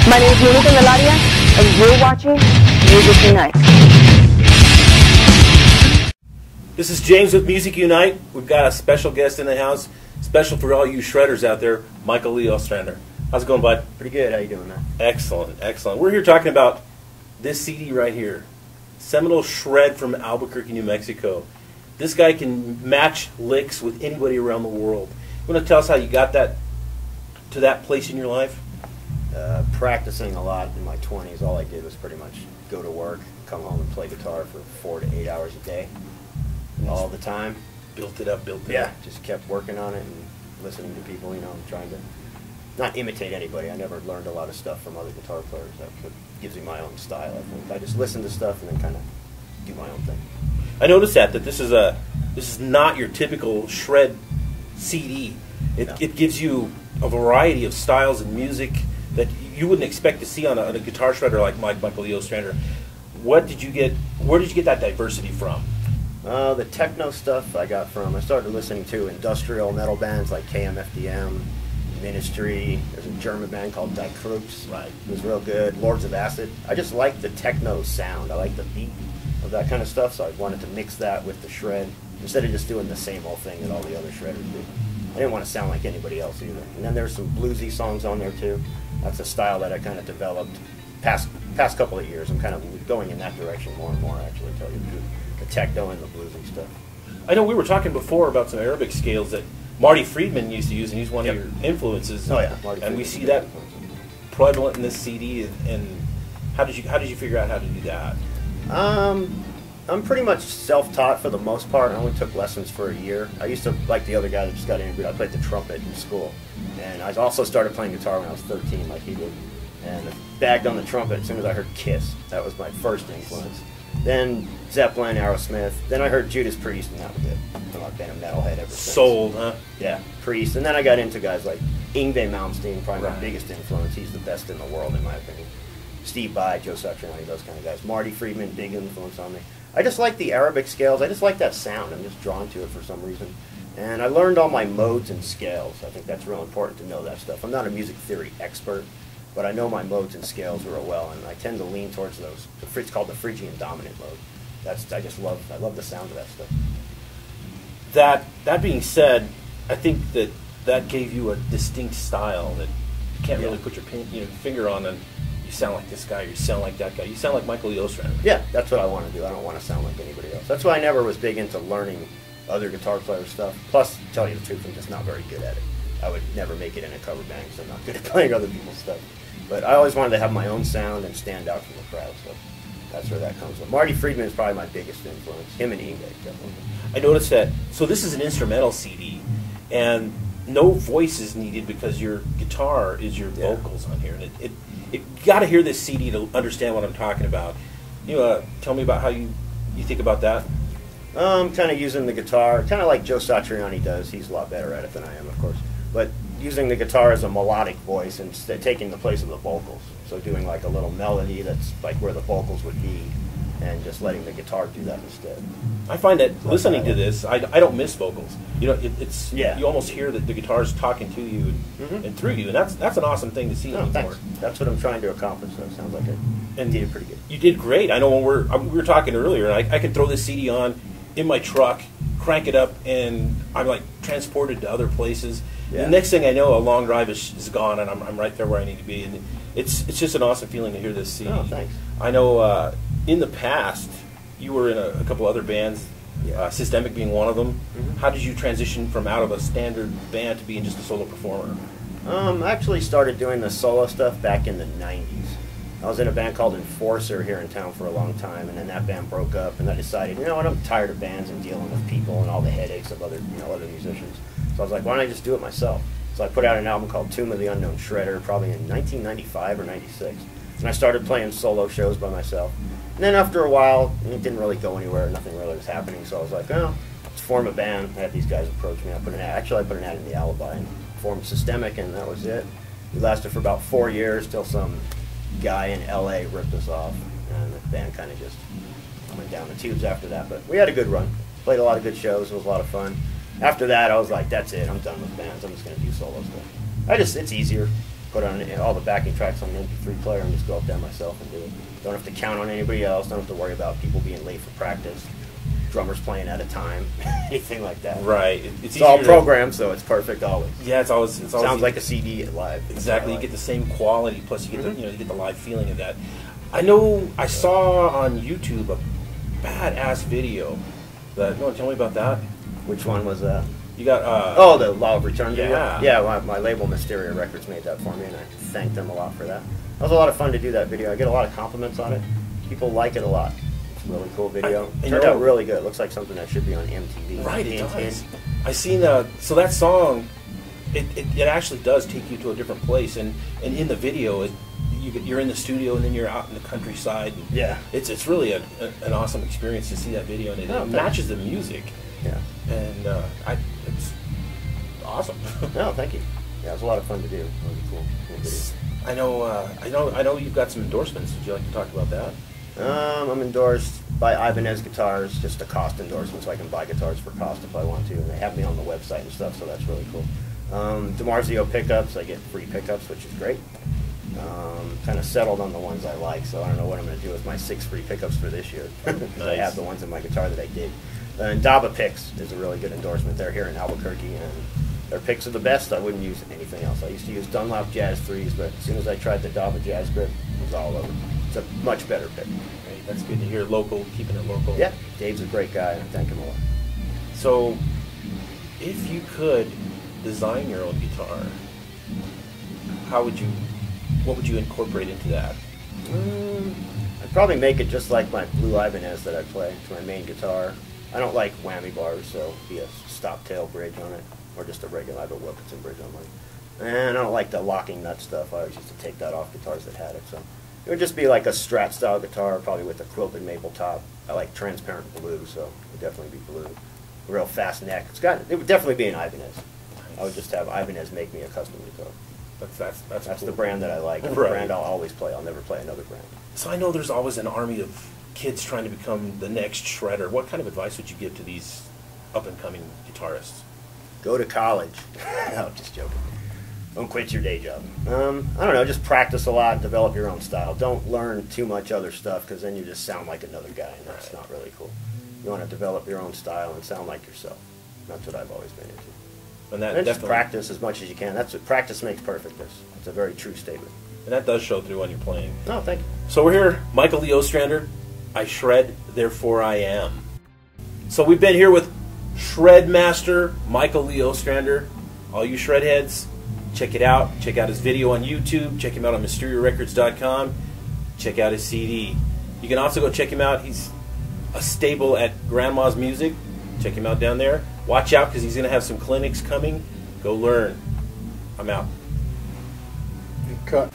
My name is MUSICUNIGHT, and you're watching Music Unite. This is James with Music Unite. We've got a special guest in the house, special for all you shredders out there, Michael Lee Ostrander. How's it going, bud? Pretty good. How you doing, man? Excellent, excellent. We're here talking about this CD right here, Seminole Shred from Albuquerque, New Mexico. This guy can match licks with anybody around the world. You want to tell us how you got that to that place in your life? Practicing a lot in my 20s. All I did was pretty much go to work, come home and play guitar for 4 to 8 hours a day, all the time. Built it up, built it up. Yeah, just kept working on it and listening to people, you know, and trying to not imitate anybody. I never learned a lot of stuff from other guitar players. That gives me my own style, I think. I just listen to stuff and then kind of do my own thing. I noticed that this is not your typical shred CD. It gives you a variety of styles and music that you wouldn't expect to see on a guitar shredder like Michael Lee Ostrander. Where did you get that diversity from? The techno stuff I started listening to industrial metal bands like KMFDM, Ministry. There's a German band called Die Krupps. Right. It was real good. Lords of Acid. I just like the techno sound. I like the beat of that kind of stuff, so I wanted to mix that with the shred instead of just doing the same old thing that all the other shredders do. I didn't want to sound like anybody else either. And then there's some bluesy songs on there too. That's a style that I kind of developed past couple of years. I'm kind of going in that direction more and more, actually, to tell you the truth. The techno and the bluesy stuff. I know we were talking before about some Arabic scales that Marty Friedman used to use, and he's one of your influences. Oh yeah, Marty and we Friedman's see that prevalent in this CD. And how did you figure out how to do that? I'm pretty much self-taught for the most part. I only took lessons for a year. I used to, like the other guy that just got interviewed, I played the trumpet in school. And I also started playing guitar when I was 13, like he did. And I bagged on the trumpet as soon as I heard Kiss. That was my first influence. Then Zeppelin, Aerosmith. Then I heard Judas Priest, and that was it. I've been a metalhead ever since. Sold, huh? Yeah, Priest. And then I got into guys like Yngwie Malmsteen, probably my biggest influence. He's the best in the world, in my opinion. Steve Vai, Joe Satriani, those kind of guys. Marty Friedman, big influence on me. I just like the Arabic scales. I just like that sound. I'm just drawn to it for some reason. And I learned all my modes and scales. I think that's real important to know that stuff. I'm not a music theory expert, but I know my modes and scales real well, and I tend to lean towards those. It's called the Phrygian dominant mode. I love the sound of that stuff. That being said, I think that gave you a distinct style that you can't really put your finger on, and you sound like this guy, you sound like that guy, you sound like Michael Lee Ostrander. Yeah, that's what I want to do. I don't want to sound like anybody else. That's why I never was big into learning other guitar player stuff. Plus, to tell you the truth, I'm just not very good at it. I would never make it in a cover band because I'm not good at playing other people's stuff. But I always wanted to have my own sound and stand out from the crowd, so that's where that comes from. Marty Friedman is probably my biggest influence. Him and Yngwie, definitely. I noticed that. So this is an instrumental CD, and no voice is needed because your guitar is your vocals on here. And you got to hear this CD to understand what I'm talking about. You tell me about how you think about that. Kind of using the guitar, kind of like Joe Satriani does. He's a lot better at it than I am, of course. But using the guitar as a melodic voice instead, taking the place of the vocals. So doing like a little melody that's like where the vocals would be, and just letting the guitar do that instead. I find that listening to this, I don't miss vocals. You almost hear that the guitar is talking to you and through you, and that's an awesome thing to see anymore. Thanks. That's what I'm trying to accomplish. So it sounds like I did pretty good. You did great. I know when we were talking earlier, and I could throw this CD on in my truck, crank it up, and I'm like transported to other places. Yeah. The next thing I know, a long drive is gone, and I'm right there where I need to be. And it's just an awesome feeling to hear this CD. Oh, thanks. I know in the past you were in a couple other bands, Systemic being one of them. How did you transition from out of a standard band to being just a solo performer? I actually started doing the solo stuff back in the 90s. I was in a band called Enforcer here in town for a long time, and then that band broke up, and I decided, you know what, I'm tired of bands and dealing with people and all the headaches of other musicians. So I was like, why don't I just do it myself? So I put out an album called Tomb of the Unknown Shredder, probably in 1995 or 96. And I started playing solo shows by myself. And then after a while, it didn't really go anywhere, nothing really was happening, so I was like, oh, let's form a band. I had these guys approach me. I put an ad in the Alibi and formed Systemic, and that was it. We lasted for about 4 years till some guy in LA ripped us off, and the band kind of just went down the tubes after that. But we had a good run, played a lot of good shows, it was a lot of fun. After that, I was like, that's it, I'm done with bands, I'm just going to do solo stuff. It's easier. put on all the backing tracks on the MP3 player and just go up there myself and do it. Don't have to count on anybody else. Don't have to worry about people being late for practice. Drummers playing out of time, anything like that. Right. It's all programmed, so it's perfect always. Yeah, it's always sounds like a CD live. Exactly. You get the same quality, plus you get the you get the live feeling of that. I know I saw on YouTube a badass video. You want to tell me about that? Which one was that? You got the Law of Return video? Yeah. Yeah, my label Mysteria Records made that for me, and I thanked them a lot for that. It was a lot of fun to do that video. I get a lot of compliments on it. People like it a lot. It's a really cool video. It turned out really good. It looks like something that should be on MTV. Right, it does. I seen so that song, it actually does take you to a different place, and in the video, you're in the studio and then you're out in the countryside. And yeah, it's really an awesome experience to see that video, and it matches the music. Yeah, and it's awesome. No, thank you. Yeah, it was a lot of fun to do. It was a cool video. I know you've got some endorsements. Would you like to talk about that? I'm endorsed by Ibanez Guitars, just a cost endorsement, so I can buy guitars for cost if I want to, and they have me on the website and stuff, so that's really cool. DiMarzio pickups, I get free pickups, which is great. Kind of settled on the ones I like, so I don't know what I'm going to do with my 6 free pickups for this year. Nice. I have the ones in my guitar that I dig. And Daba Picks is a really good endorsement. They're here in Albuquerque, and their picks are the best. I wouldn't use anything else. I used to use Dunlop Jazz 3s, but as soon as I tried the Daba Jazz Grip, it was all over. It's a much better pick. Great. That's good to hear. Local, keeping it local. Yeah, Dave's a great guy, and I thank him a lot. So, if you could design your own guitar, what would you incorporate into that? I'd probably make it just like my Blue Ibanez that I play. It's my main guitar. I don't like whammy bars, so it'd be a stop tail bridge on it, or just a regular. I have a Wilkinson bridge on mine. And I don't like the locking nut stuff. I always used to take that off guitars that had it. So it would just be like a Strat style guitar, probably with a quilted maple top. I like transparent blue, so it would definitely be blue. A real fast neck. It would definitely be an Ibanez. I would just have Ibanez make me a custom guitar. That's cool. The brand that I like. The brand I'll always play. I'll never play another brand. So I know there's always an army of kids trying to become the next shredder. What kind of advice would you give to these up-and-coming guitarists? Go to college. No, I'm just joking. Don't quit your day job. I don't know, just practice a lot and develop your own style. Don't learn too much other stuff, because then you just sound like another guy, and that's not really cool. You want to develop your own style and sound like yourself. That's what I've always been into. And just practice as much as you can. That's what practice makes perfectness. It's a very true statement. And that does show through on your playing. No, thank you. So we're here, Michael Lee Ostrander. I shred, therefore I am. So we've been here with Shred Master Michael Lee Ostrander. All you shred heads, check it out. Check out his video on YouTube. Check him out on MysteriaRecords.com. Check out his CD. You can also go check him out. He's a staple at Grandma's Music. Check him out down there. Watch out, because he's going to have some clinics coming. Go learn. I'm out. Cut.